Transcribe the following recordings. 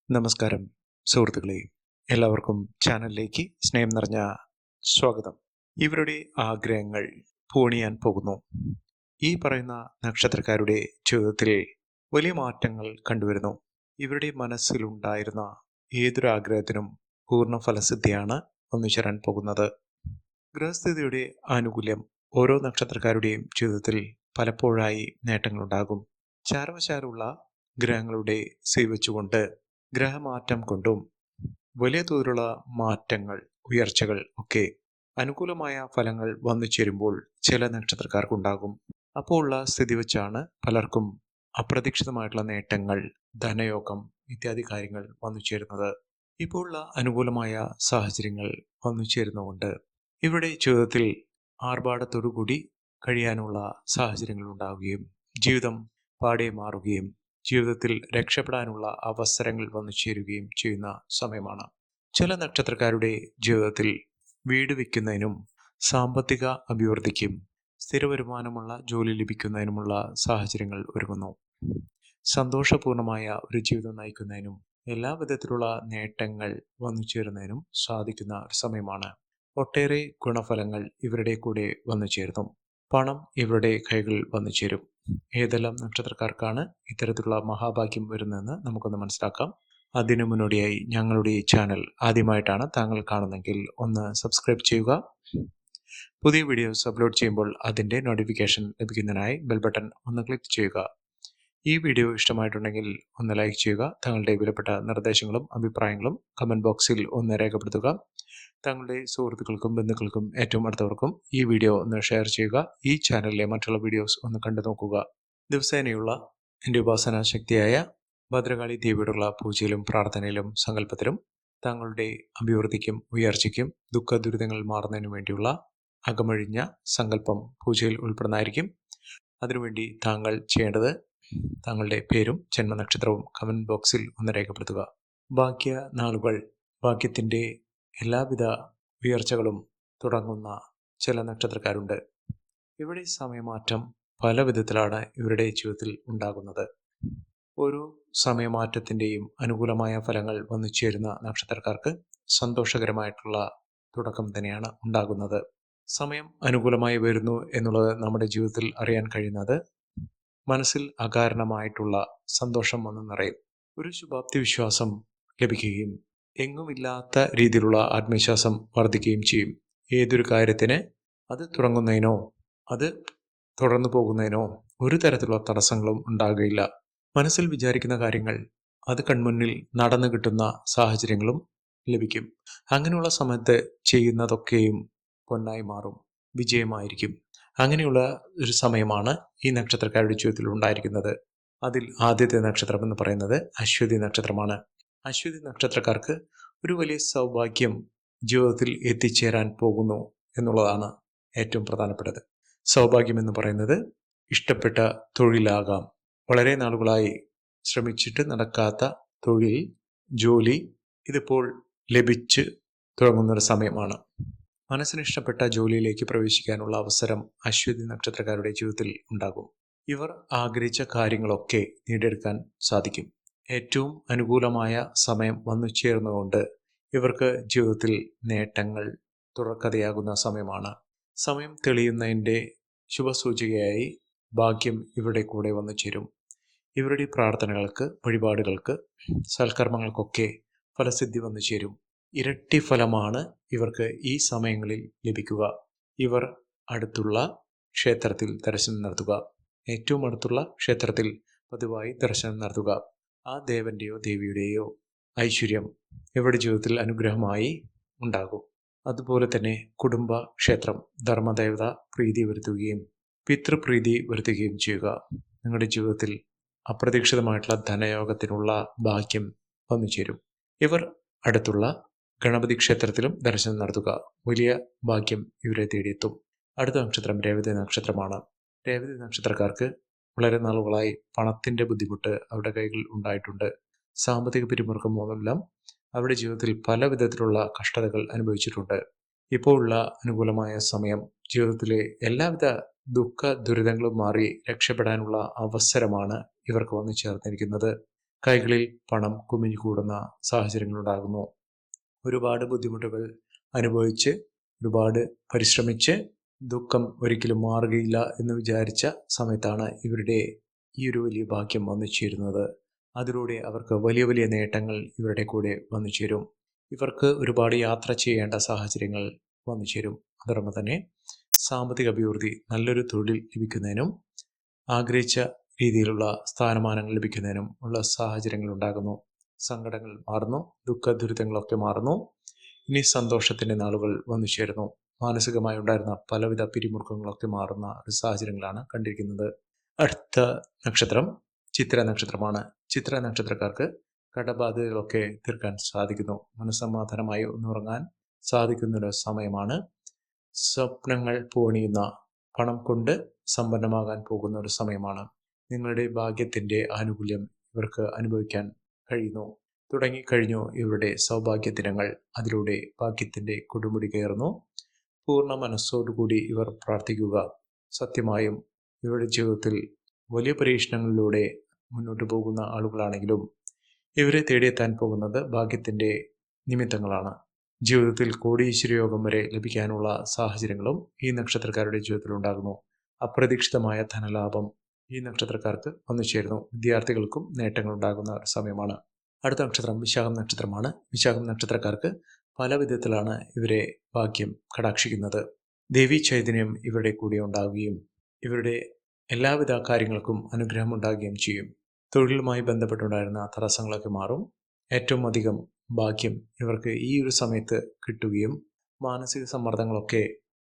നമസ്കാരം സുഹൃത്തുക്കളെ, എല്ലാവർക്കും ചാനലിലേക്ക് സ്നേഹം നിറഞ്ഞ സ്വാഗതം. ഇവരുടെ ആഗ്രഹങ്ങൾ പൂണിയാൻ പോകുന്നു. ഈ പറയുന്ന നക്ഷത്രക്കാരുടെ ജീവിതത്തിൽ വലിയ മാറ്റങ്ങൾ കണ്ടുവരുന്നു. ഇവരുടെ മനസ്സിലുണ്ടായിരുന്ന ഏതൊരു ആഗ്രഹത്തിനും പൂർണ്ണ ഫലസിദ്ധിയാണ് വന്നു ചേരാൻ പോകുന്നത്. ഗ്രഹസ്ഥിതിയുടെ ആനുകൂല്യം ഓരോ നക്ഷത്രക്കാരുടെയും ജീവിതത്തിൽ പലപ്പോഴായി നേട്ടങ്ങളുണ്ടാകും. ചാരവശാലുള്ള ഗ്രഹങ്ങളുടെ സേവിച്ചുകൊണ്ട് ഗ്രഹമാറ്റം കൊണ്ടും വലിയ തോതിലുള്ള മാറ്റങ്ങൾ, ഉയർച്ചകൾ ഒക്കെ അനുകൂലമായ ഫലങ്ങൾ വന്നു ചേരുമ്പോൾ ചില നക്ഷത്രക്കാർക്കുണ്ടാകും. അപ്പോൾ ഉള്ള സ്ഥിതി വെച്ചാണ് പലർക്കും അപ്രതീക്ഷിതമായിട്ടുള്ള നേട്ടങ്ങൾ, ധനയോഗം ഇത്യാദി കാര്യങ്ങൾ വന്നു ചേരുന്നത്. ഇപ്പോൾ ഉള്ള അനുകൂലമായ സാഹചര്യങ്ങൾ വന്നു ചേരുന്നതുകൊണ്ട് ഇവരുടെ ജീവിതത്തിൽ ആർഭാടത്തോടുകൂടി കഴിയാനുള്ള സാഹചര്യങ്ങൾ ഉണ്ടാവുകയും ജീവിതം പാടെ മാറുകയും ജീവിതത്തിൽ രക്ഷപ്പെടാനുള്ള അവസരങ്ങൾ വന്നു ചേരുകയും ചെയ്യുന്ന സമയമാണ്. ചില നക്ഷത്രക്കാരുടെ ജീവിതത്തിൽ വീട് വയ്ക്കുന്നതിനും സാമ്പത്തിക അഭിവൃദ്ധിക്കും സ്ഥിര വരുമാനമുള്ള ജോലി ലഭിക്കുന്നതിനുമുള്ള സാഹചര്യങ്ങൾ ഒരുങ്ങുന്നു. സന്തോഷപൂർണമായ ഒരു ജീവിതം നയിക്കുന്നതിനും എല്ലാ വിധത്തിലുള്ള നേട്ടങ്ങൾ വന്നു ചേരുന്നതിനും സാധിക്കുന്ന ഒരു സമയമാണ്. ഒട്ടേറെ ഗുണഫലങ്ങൾ ഇവരുടെ കൂടെ വന്നു ചേരുന്നു. പണം ഇവരുടെ കൈകളിൽ വന്നു ചേരും. ഏതെല്ലാം നക്ഷത്രക്കാർക്കാണ് ഇത്തരത്തിലുള്ള മഹാഭാഗ്യം വരുന്നതെന്ന് നമുക്കൊന്ന് മനസ്സിലാക്കാം. അതിനു മുന്നോടിയായി ഞങ്ങളുടെ ഈ ചാനൽ ആദ്യമായിട്ടാണ് താങ്കൾ കാണുന്നതെങ്കിൽ ഒന്ന് സബ്സ്ക്രൈബ് ചെയ്യുക. പുതിയ വീഡിയോസ് അപ്ലോഡ് ചെയ്യുമ്പോൾ അതിൻ്റെ നോട്ടിഫിക്കേഷൻ ലഭിക്കുന്നതിനായി ബെൽ ബട്ടൺ ഒന്ന് ക്ലിക്ക് ചെയ്യുക. ഈ വീഡിയോ ഇഷ്ടമായിട്ടുണ്ടെങ്കിൽ ഒന്ന് ലൈക്ക് ചെയ്യുക. താങ്കളുടെ വിലപ്പെട്ട നിർദ്ദേശങ്ങളും അഭിപ്രായങ്ങളും കമൻറ്റ് ബോക്സിൽ ഒന്ന് രേഖപ്പെടുത്തുക. താങ്കളുടെ സുഹൃത്തുക്കൾക്കും ബന്ധുക്കൾക്കും ഏറ്റവും അടുത്തവർക്കും ഈ വീഡിയോ ഒന്ന് ഷെയർ ചെയ്യുക. ഈ ചാനലിലെ മറ്റുള്ള വീഡിയോസ് ഒന്ന് കണ്ടു നോക്കുക. ദിവസേനയുള്ള എൻ്റെ ഉപാസനാ ശക്തിയായ ഭദ്രകാളി ദേവിയോടുള്ള പൂജയിലും പ്രാർത്ഥനയിലും സങ്കല്പത്തിലും താങ്കളുടെ അഭിവൃദ്ധിക്കും ഉയർച്ചയ്ക്കും ദുഃഖ ദുരിതങ്ങൾ മാറുന്നതിനു വേണ്ടിയുള്ള അകമഴിഞ്ഞ സങ്കല്പം പൂജയിൽ ഉൾപ്പെടുന്നതായിരിക്കും. അതിനുവേണ്ടി താങ്കൾ ചെയ്യേണ്ടത് താങ്കളുടെ പേരും ജന്മനക്ഷത്രവും കമൻറ്റ് ബോക്സിൽ ഒന്ന് രേഖപ്പെടുത്തുക. ഭാഗ്യ നാളുകൾ, ഭാഗ്യത്തിൻ്റെ എല്ലാവിധ ഉയർച്ചകളും തുടങ്ങുന്ന ചില നക്ഷത്രക്കാരുണ്ട്. ഇവിടെ സമയമാറ്റം പല വിധത്തിലാണ് ഇവരുടെ ജീവിതത്തിൽ ഉണ്ടാകുന്നത്. ഓരോ സമയമാറ്റത്തിൻ്റെയും അനുകൂലമായ ഫലങ്ങൾ വന്നു ചേരുന്ന നക്ഷത്രക്കാർക്ക് സന്തോഷകരമായിട്ടുള്ള തുടക്കം തന്നെയാണ് ഉണ്ടാകുന്നത്. സമയം അനുകൂലമായി വരുന്നു എന്നുള്ളത് നമ്മുടെ ജീവിതത്തിൽ അറിയാൻ കഴിയുന്നത് മനസ്സിൽ അകാരണമായിട്ടുള്ള സന്തോഷം വന്നു നിറയും. ഒരു ശുഭാപ്തി വിശ്വാസം ലഭിക്കുകയും എങ്ങുമില്ലാത്ത രീതിയിലുള്ള ആത്മവിശ്വാസം വർദ്ധിക്കുകയും ചെയ്യും. ഏതൊരു കാര്യത്തിന് അത് തുടങ്ങുന്നതിനോ അത് തുടർന്നു പോകുന്നതിനോ ഒരു തരത്തിലുള്ള തടസ്സങ്ങളും ഉണ്ടാകുകയില്ല. മനസ്സിൽ വിചാരിക്കുന്ന കാര്യങ്ങൾ അത് കൺമുന്നിൽ നടന്നു കിട്ടുന്ന സാഹചര്യങ്ങളും ലഭിക്കും. അങ്ങനെയുള്ള സമയത്ത് ചെയ്യുന്നതൊക്കെയും പൊന്നായി മാറും, വിജയമായിരിക്കും. അങ്ങനെയുള്ള ഒരു സമയമാണ് ഈ നക്ഷത്രക്കാരുടെ ജീവിതത്തിൽ ഉണ്ടായിരിക്കുന്നത്. അതിൽ ആദ്യത്തെ നക്ഷത്രം എന്ന് പറയുന്നത് അശ്വതി നക്ഷത്രമാണ്. അശ്വതി നക്ഷത്രക്കാർക്ക് ഒരു വലിയ സൗഭാഗ്യം ജീവിതത്തിൽ എത്തിച്ചേരാൻ പോകുന്നു എന്നുള്ളതാണ് ഏറ്റവും പ്രധാനപ്പെട്ടത്. സൗഭാഗ്യം എന്ന് പറയുന്നത് ഇഷ്ടപ്പെട്ട തൊഴിലാകാം. വളരെ നാളുകളായി ശ്രമിച്ചിട്ട് നടക്കാത്ത തൊഴിൽ, ജോലി ഇതിപ്പോൾ ലഭിച്ച് തുടങ്ങുന്നൊരു സമയമാണ്. മനസ്സിന് ഇഷ്ടപ്പെട്ട ജോലിയിലേക്ക് പ്രവേശിക്കാനുള്ള അവസരം അശ്വതി നക്ഷത്രക്കാരുടെ ജീവിതത്തിൽ ഉണ്ടാകും. ഇവർ ആഗ്രഹിച്ച കാര്യങ്ങളൊക്കെ നേടിയെടുക്കാൻ സാധിക്കും. ഏറ്റവും അനുകൂലമായ സമയം വന്നു ചേർന്നുകൊണ്ട് ഇവർക്ക് ജീവിതത്തിൽ നേട്ടങ്ങൾ തുടർക്കഥയാകുന്ന സമയമാണ്. സമയം തെളിയുന്നതിൻ്റെ ശുഭസൂചികയായി ഭാഗ്യം ഇവരുടെ കൂടെ വന്നു ചേരും. ഇവരുടെ പ്രാർത്ഥനകൾക്ക്, വഴിപാടുകൾക്ക്, സൽക്കർമ്മങ്ങൾക്കൊക്കെ ഫലസിദ്ധി വന്നു ചേരും. ഇരട്ടി ഫലമാണ് ഇവർക്ക് ഈ സമയങ്ങളിൽ ലഭിക്കുക. ഇവർ അടുത്തുള്ള ക്ഷേത്രത്തിൽ ദർശനം നടത്തുക. ഏറ്റവും അടുത്തുള്ള ക്ഷേത്രത്തിൽ പതിവായി ദർശനം നടത്തുക. ആ ദേവൻ്റെയോ ദേവിയുടെയോ ഐശ്വര്യം ഇവരുടെ ജീവിതത്തിൽ അനുഗ്രഹമായി ഉണ്ടാകും. അതുപോലെ തന്നെ കുടുംബ ക്ഷേത്രം, ധർമ്മദേവത പ്രീതി വരുത്തുകയും പിതൃപ്രീതി വരുത്തുകയും ചെയ്യുക. നിങ്ങളുടെ ജീവിതത്തിൽ അപ്രതീക്ഷിതമായിട്ടുള്ള ധനയോഗത്തിനുള്ള ഭാഗ്യം വന്നു ചേരും. ഇവർ അടുത്തുള്ള ഗണപതി ക്ഷേത്രത്തിലും ദർശനം നടത്തുക. വലിയ ഭാഗ്യം ഇവരെ തേടിയെത്തും. അടുത്ത നക്ഷത്രം രേവതി നക്ഷത്രമാണ്. രേവതി നക്ഷത്രക്കാർക്ക് വളരെ നാളുകളായി പണത്തിൻ്റെ ബുദ്ധിമുട്ട് അവരുടെ കൈകളിൽ ഉണ്ടായിട്ടുണ്ട്. സാമ്പത്തിക പിരിമുറുക്കം മൂലമെല്ലാം അവരുടെ ജീവിതത്തിൽ പല വിധത്തിലുള്ള കഷ്ടതകൾ അനുഭവിച്ചിട്ടുണ്ട്. ഇപ്പോൾ ഉള്ള അനുകൂലമായ സമയം ജീവിതത്തിലെ എല്ലാവിധ ദുഃഖ ദുരിതങ്ങളും മാറി രക്ഷപ്പെടാനുള്ള അവസരമാണ് ഇവർക്ക് വന്നു ചേർന്നിരിക്കുന്നത്. കൈകളിൽ പണം കുമിഞ്ഞുകൂടുന്ന സാഹചര്യങ്ങളുണ്ടാകുന്നു. ഒരുപാട് ബുദ്ധിമുട്ടുകൾ അനുഭവിച്ച് ഒരുപാട് പരിശ്രമിച്ച് ദുഃഖം ഒരിക്കലും മാറുകയില്ല എന്ന് വിചാരിച്ച സമയത്താണ് ഇവരുടെ ഈ ഒരു വലിയ ഭാഗ്യം വന്നു ചേരുന്നത്. അതിലൂടെ അവർക്ക് വലിയ വലിയ നേട്ടങ്ങൾ ഇവരുടെ കൂടെ വന്നു ചേരും. ഇവർക്ക് ഒരുപാട് യാത്ര ചെയ്യേണ്ട സാഹചര്യങ്ങൾ വന്നു ചേരും. അതോടൊപ്പം തന്നെ സാമ്പത്തിക അഭിവൃദ്ധി, നല്ലൊരു തൊഴിൽ ലഭിക്കുന്നതിനും ആഗ്രഹിച്ച രീതിയിലുള്ള സ്ഥാനമാനങ്ങൾ ലഭിക്കുന്നതിനും ഉള്ള സാഹചര്യങ്ങൾ ഉണ്ടാകുന്നു. സങ്കടങ്ങൾ മാറുന്നു, ദുഃഖ ദുരിതങ്ങളൊക്കെ മാറുന്നു. ഇനി സന്തോഷത്തിൻ്റെ നാളുകൾ വന്നു ചേരുന്നു. മാനസികമായി ഉണ്ടായിരുന്ന പലവിധ പിരിമുറുക്കങ്ങളൊക്കെ മാറുന്ന ഒരു സാഹചര്യങ്ങളാണ് കണ്ടിരിക്കുന്നത്. അടുത്ത നക്ഷത്രം ചിത്ര നക്ഷത്രമാണ്. ചിത്ര നക്ഷത്രക്കാർക്ക് കടബാധ്യതകളൊക്കെ തീർക്കാൻ സാധിക്കുന്നു. മനസ്സമാധാനമായി ഒന്നുറങ്ങാൻ സാധിക്കുന്നൊരു സമയമാണ്. സ്വപ്നങ്ങൾ പൂണിയുന്ന, പണം കൊണ്ട് സമ്പന്നമാകാൻ പോകുന്ന ഒരു സമയമാണ്. നിങ്ങളുടെ ഭാഗ്യത്തിൻ്റെ ആനുകൂല്യം ഇവർക്ക് അനുഭവിക്കാൻ കഴിയുന്നു. തുടങ്ങിക്കഴിഞ്ഞു ഇവരുടെ സൗഭാഗ്യ ദിനങ്ങൾ. അതിലൂടെ ഭാഗ്യത്തിൻ്റെ കൊടുമുടി കയറുന്നു. പൂർണ്ണ മനസ്സോടുകൂടി ഇവർ പ്രാർത്ഥിക്കുക. സത്യമായും ഇവരുടെ ജീവിതത്തിൽ വലിയ പരീക്ഷണങ്ങളിലൂടെ മുന്നോട്ട് പോകുന്ന ആളുകളാണെങ്കിലും ഇവരെ തേടിയെത്താൻ പോകുന്നത് ഭാഗ്യത്തിൻ്റെ നിമിത്തങ്ങളാണ്. ജീവിതത്തിൽ കോടീശ്വര യോഗം വരെ ലഭിക്കാനുള്ള സാഹചര്യങ്ങളും ഈ നക്ഷത്രക്കാരുടെ ജീവിതത്തിൽ ഉണ്ടാകുന്നു. അപ്രതീക്ഷിതമായ ധനലാഭം ഈ നക്ഷത്രക്കാർക്ക് വന്നു ചേരുന്നു. വിദ്യാർത്ഥികൾക്കും നേട്ടങ്ങൾ ഉണ്ടാകുന്ന ഒരു സമയമാണ്. അടുത്ത നക്ഷത്രം വിശാഖം നക്ഷത്രമാണ്. വിശാഖം നക്ഷത്രക്കാർക്ക് പല വിധത്തിലാണ് ഇവരെ ഭാഗ്യം കടാക്ഷിക്കുന്നത്. ദേവീ ചൈതന്യം ഇവരുടെ കൂടെ ഉണ്ടാവുകയും ഇവരുടെ എല്ലാവിധ കാര്യങ്ങൾക്കും അനുഗ്രഹം ഉണ്ടാകുകയും ചെയ്യും. തൊഴിലുമായി ബന്ധപ്പെട്ടുണ്ടായിരുന്ന തടസ്സങ്ങളൊക്കെ മാറും. ഏറ്റവും അധികം ഭാഗ്യം ഇവർക്ക് ഈ ഒരു സമയത്ത് കിട്ടുകയും മാനസിക സമ്മർദ്ദങ്ങളൊക്കെ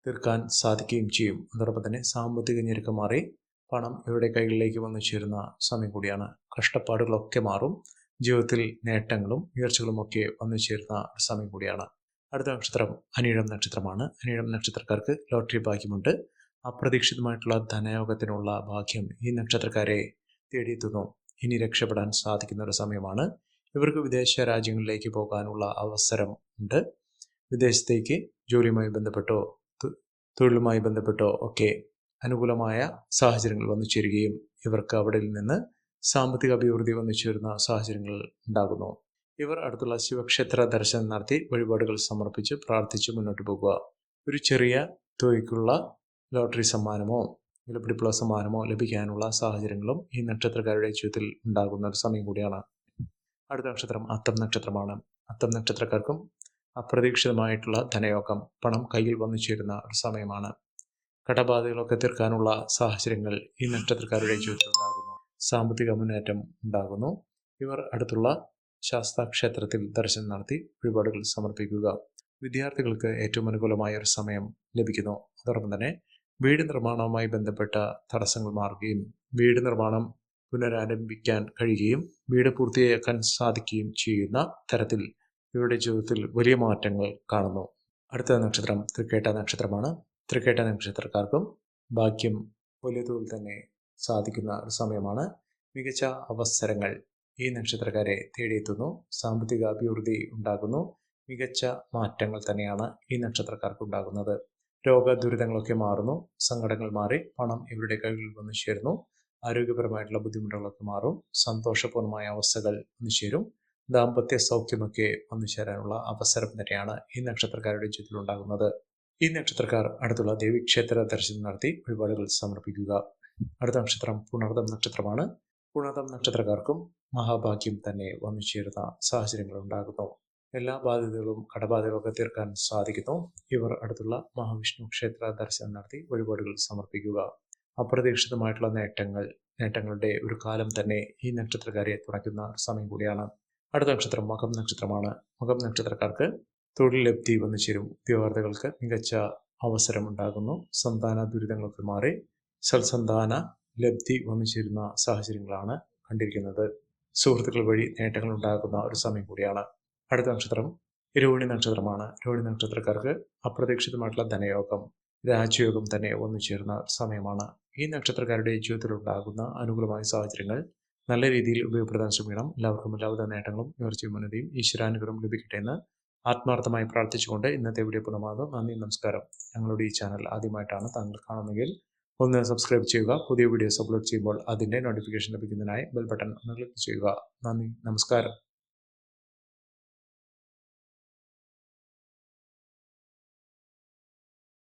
തീർക്കാൻ സാധിക്കുകയും ചെയ്യും. അതോടൊപ്പം തന്നെ സാമ്പത്തിക ഞെരുക്കം മാറി പണം ഇവരുടെ കൈകളിലേക്ക് വന്നു ചേരുന്ന സമയം കൂടിയാണ്. കഷ്ടപ്പാടുകളൊക്കെ മാറും. ജീവിതത്തിൽ നേട്ടങ്ങളും ഉയർച്ചകളും ഒക്കെ വന്നു ചേരുന്ന ഒരു സമയം കൂടിയാണ്. അടുത്ത നക്ഷത്രം അനിഴം നക്ഷത്രമാണ്. അനിഴം നക്ഷത്രക്കാർക്ക് ലോട്ടറി ഭാഗ്യമുണ്ട്. അപ്രതീക്ഷിതമായിട്ടുള്ള ധനയോഗത്തിനുള്ള ഭാഗ്യം ഈ നക്ഷത്രക്കാരെ തേടിയെത്തുന്നു. ഇനി രക്ഷപ്പെടാൻ സാധിക്കുന്ന ഒരു സമയമാണ്. ഇവർക്ക് വിദേശ രാജ്യങ്ങളിലേക്ക് പോകാനുള്ള അവസരം ഉണ്ട്. വിദേശത്തേക്ക് ജോലിയുമായി ബന്ധപ്പെട്ടോ തൊഴിലുമായി ബന്ധപ്പെട്ടോ ഒക്കെ അനുകൂലമായ സാഹചര്യങ്ങൾ വന്നു ചേരുകയും ഇവർക്ക് അവിടെ നിന്ന് സാമ്പത്തിക അഭിവൃദ്ധി വന്നു ചേരുന്ന സാഹചര്യങ്ങൾ ഉണ്ടാകുന്നു. ഇവർ അടുത്തുള്ള ശിവക്ഷേത്ര ദർശനം നടത്തി വഴിപാടുകൾ സമർപ്പിച്ച് പ്രാർത്ഥിച്ച് മുന്നോട്ട് പോകുക. ഒരു ചെറിയ തുകയ്ക്കുള്ള ലോട്ടറി സമ്മാനമോ വിലപിടിപ്പുള്ള സമ്മാനമോ ലഭിക്കാനുള്ള സാഹചര്യങ്ങളും ഈ നക്ഷത്രക്കാരുടെ ജീവിതത്തിൽ ഉണ്ടാകുന്ന ഒരു സമയം കൂടിയാണ്. അടുത്ത നക്ഷത്രം അത്തം നക്ഷത്രമാണ്. അത്തം നക്ഷത്രക്കാർക്കും അപ്രതീക്ഷിതമായിട്ടുള്ള ധനയോഗം, പണം കയ്യിൽ വന്നു ചേരുന്ന ഒരു സമയമാണ്. കടബാധകളൊക്കെ തീർക്കാനുള്ള സാഹചര്യങ്ങൾ ഈ നക്ഷത്രക്കാരുടെ ജീവിതത്തിൽ ഉണ്ടാകുന്നു. സാമ്പത്തിക മുന്നേറ്റം ഉണ്ടാകുന്നു. ഇവർ അടുത്തുള്ള ശാസ്താക്ഷേത്രത്തിൽ ദർശനം നടത്തി വഴിപാടുകൾ സമർപ്പിക്കുക. വിദ്യാർത്ഥികൾക്ക് ഏറ്റവും അനുകൂലമായ ഒരു സമയം ലഭിക്കുന്നു. അതോടൊപ്പം തന്നെ വീട് നിർമ്മാണവുമായി ബന്ധപ്പെട്ട തടസ്സങ്ങൾ മാറുകയും വീട് നിർമ്മാണം പുനരാരംഭിക്കാൻ കഴിയുകയും വീട് പൂർത്തിയാക്കാൻ സാധിക്കുകയും ചെയ്യുന്ന തരത്തിൽ ഇവരുടെ ജീവിതത്തിൽ വലിയ മാറ്റങ്ങൾ കാണുന്നു. അടുത്ത നക്ഷത്രം തൃക്കേട്ട നക്ഷത്രമാണ്. തൃക്കേട്ട നക്ഷത്രക്കാർക്കും ഭാഗ്യം വലിയ തോതിൽ തന്നെ സാധിക്കുന്ന ഒരു സമയമാണ്. മികച്ച അവസരങ്ങൾ ഈ നക്ഷത്രക്കാരെ തേടിയെത്തുന്നു. സാമ്പത്തിക അഭിവൃദ്ധി ഉണ്ടാകുന്നു. മികച്ച മാറ്റങ്ങൾ തന്നെയാണ് ഈ നക്ഷത്രക്കാർക്ക് ഉണ്ടാകുന്നത്. രോഗദുരിതങ്ങളൊക്കെ മാറുന്നു. സങ്കടങ്ങൾ മാറി പണം ഇവരുടെ കൈകളിൽ വന്നു ചേരുന്നു. ആരോഗ്യപരമായിട്ടുള്ള ബുദ്ധിമുട്ടുകളൊക്കെ മാറും. സന്തോഷപൂർണമായ അവസ്ഥകൾ വന്നു ചേരും. ദാമ്പത്യ സൗഖ്യമൊക്കെ വന്നു ചേരാനുള്ള അവസരം തന്നെയാണ് ഈ നക്ഷത്രക്കാരുടെ ജീവിതത്തിൽ ഉണ്ടാകുന്നത്. ഈ നക്ഷത്രക്കാർ അടുത്തുള്ള ദേവീക്ഷേത്ര ദർശനം നടത്തി വഴിപാടുകൾ സമർപ്പിക്കുക. അടുത്ത നക്ഷത്രം പുണർദം നക്ഷത്രമാണ്. പുണർദം നക്ഷത്രക്കാർക്കും മഹാഭാഗ്യം തന്നെ വന്നു ചേരുന്ന സാഹചര്യങ്ങൾ ഉണ്ടാകുന്നു. എല്ലാ ബാധ്യതകളും കടബാധ്യതകളൊക്കെ തീർക്കാൻ സാധിക്കുന്നു. ഇവർ അടുത്തുള്ള മഹാവിഷ്ണു ക്ഷേത്ര ദർശനം നടത്തി വഴിപാടുകൾ സമർപ്പിക്കുക. അപ്രതീക്ഷിതമായിട്ടുള്ള നേട്ടങ്ങളുടെ ഒരു കാലം തന്നെ ഈ നക്ഷത്രക്കാരെ തുണയ്ക്കുന്ന സമയം കൂടിയാണ്. അടുത്ത നക്ഷത്രം മകം നക്ഷത്രമാണ്. മകം നക്ഷത്രക്കാർക്ക് തൊഴിൽ ലബ്ധി വന്നു ചേരും. ഉദ്യോഗാർത്ഥികൾക്ക് മികച്ച അവസരം ഉണ്ടാകുന്നു. സന്താന ദുരിതങ്ങളൊക്കെ മാറി സൽസന്താന ലബ്ധി വന്നു ചേരുന്ന സാഹചര്യങ്ങളാണ് കണ്ടിരിക്കുന്നത്. സുഹൃത്തുക്കൾ വഴി നേട്ടങ്ങൾ ഉണ്ടാകുന്ന ഒരു സമയം കൂടിയാണ്. അടുത്ത നക്ഷത്രം രോഹിണി നക്ഷത്രമാണ്. രോഹിണി നക്ഷത്രക്കാർക്ക് അപ്രതീക്ഷിതമായിട്ടുള്ള ധനയോഗം, രാജയോഗം തന്നെ വന്നു ചേരുന്ന സമയമാണ്. ഈ നക്ഷത്രക്കാരുടെ ജീവിതത്തിൽ ഉണ്ടാകുന്ന അനുകൂലമായ സാഹചര്യങ്ങൾ നല്ല രീതിയിൽ ഉപയോഗപ്പെടുത്താൻ ശ്രമിക്കണം. എല്ലാവർക്കും എല്ലാവിധ നേട്ടങ്ങളും ഉയർച്ചയും ഉന്നതിയും ഈശ്വരാനുഗ്രഹം ലഭിക്കട്ടെ എന്ന് ആത്മാർത്ഥമായി പ്രാർത്ഥിച്ചുകൊണ്ട് ഇന്നത്തെ വീഡിയോ പൂർണ്ണമാകുന്നു. നന്ദി, നമസ്കാരം. ഞങ്ങളുടെ ഈ ചാനൽ ആദ്യമായിട്ടാണ് താങ്കൾ കാണുന്നതെങ്കിൽ ഒന്ന് സബ്സ്ക്രൈബ് ചെയ്യുക. പുതിയ വീഡിയോസ് അപ്ലോഡ് ചെയ്യുമ്പോൾ അതിൻ്റെ നോട്ടിഫിക്കേഷൻ ലഭിക്കുന്നതിനായി ബെൽ ബട്ടൺ ഒന്ന് ക്ലിക്ക് ചെയ്യുക. നന്ദി, നമസ്കാരം.